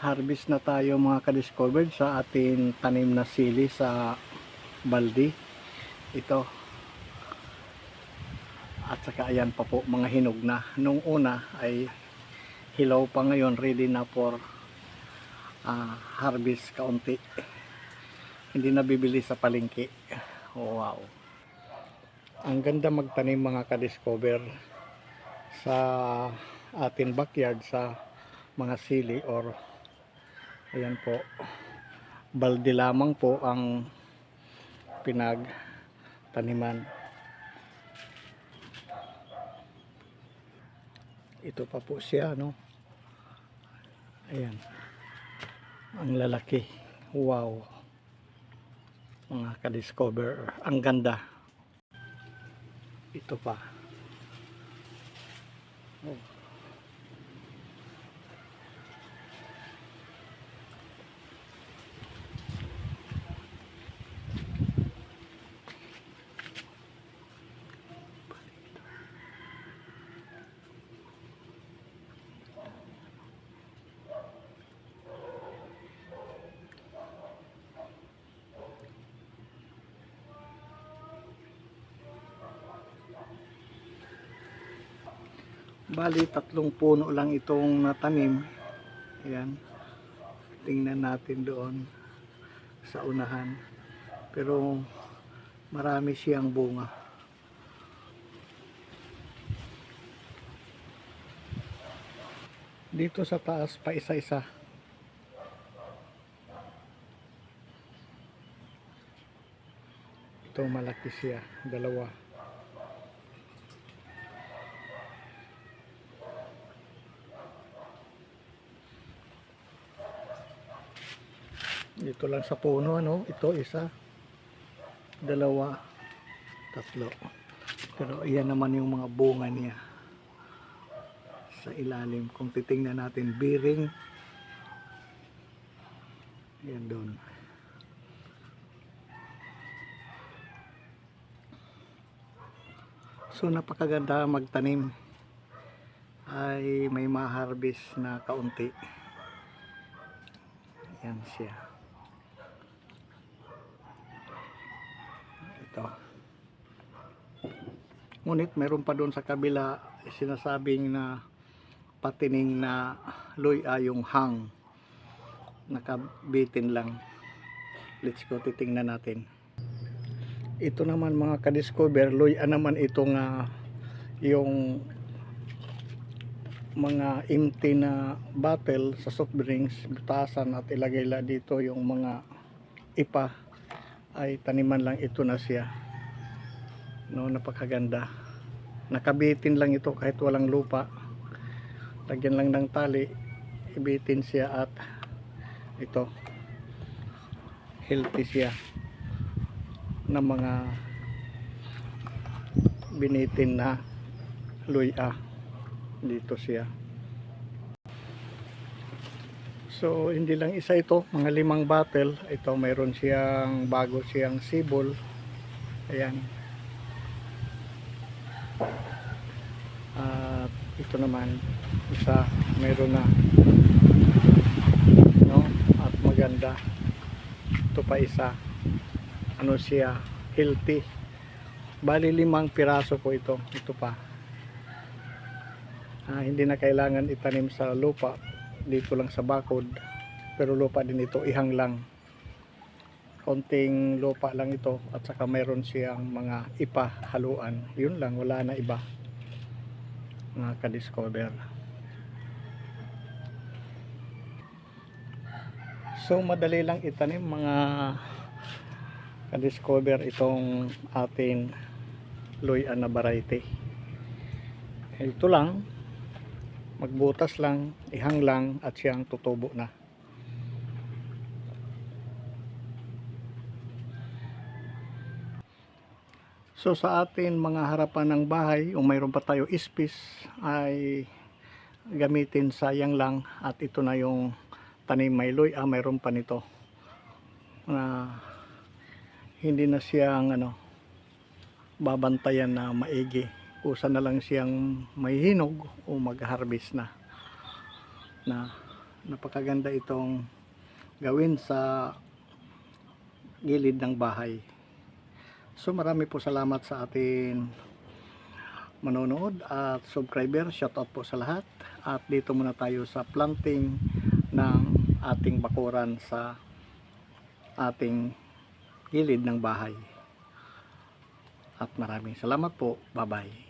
Harvest na tayo mga ka-discovered sa ating tanim na sili sa baldi. Ito. At saka ayan pa po mga hinog na. Nung una ay hilaw pa, ngayon ready na for harvest kaunti. Hindi na bibili sa palengke. Oh, wow. Ang ganda magtanim mga ka-discover sa ating backyard sa mga sili or ayan po, balde lamang po ang pinagtaniman. Ito pa po siya, no? Ayan, ang lalaki. Wow, mga ka-discover, ang ganda. Ito pa. Oh. Bali, 3 puno lang itong natanim. Ayan. Tingnan natin doon sa unahan. Pero marami siyang bunga. Dito sa taas pa isa-isa. Ito malaki siya, dalawa. Dito lang sa puno, ano? Ito isa, dalawa, tatlo. Pero iyan naman yung mga bunga niya sa ilalim. Kung titingnan natin, biring. Yan doon. So napakaganda magtanim. Ay may ma-harvest na kaunti. Yan siya. Ito. Ngunit meron pa doon sa kabila sinasabing na patining na luya yung hang. Nakabitin lang. Let's go, titingnan natin. Ito naman mga ka-discover, luya naman itong yung mga empty na bottle sa soft drinks, butasan at ilagay lang dito yung mga ipa, ay taniman lang ito na siya. No, napakaganda. Nakabitin lang ito kahit walang lupa. Lagyan lang ng tali, ibitin siya at ito, healthy siya na mga binitin na luya. Dito siya. So hindi lang isa ito, mga 5 bottle. Ito mayroon siyang bago siyang sibol. Ayan. At ito naman isa, mayroon na, no? At maganda. Ito pa isa, ano siya, healthy. Bali 5 piraso po ito. Ito pa. Hindi na kailangan itanim sa lupa, dito lang sa bakod. Pero lupa din ito, ihang lang. Konting lupa lang ito at saka mayroon siyang mga ipa haluan. Yun lang, wala na iba. Mga ka-discover. So madali lang itanim mga ka-discover itong ating luya na variety. Ito lang, magbutas lang, ihang lang at siyang tutubo na. So sa atin mga harapan ng bahay, o mayroon pa tayo space, ay gamitin sayang lang. At ito na yung tanim may luya, mayroon pa nito na hindi na siyang babantayan na maigi. Kusa na lang siyang may hinog o mag-harvest na napakaganda itong gawin sa gilid ng bahay. So marami po salamat sa atin manonood at subscriber. Shoutout po sa lahat. At dito muna tayo sa planting ng ating bakuran sa ating gilid ng bahay. At maraming salamat po. Bye bye.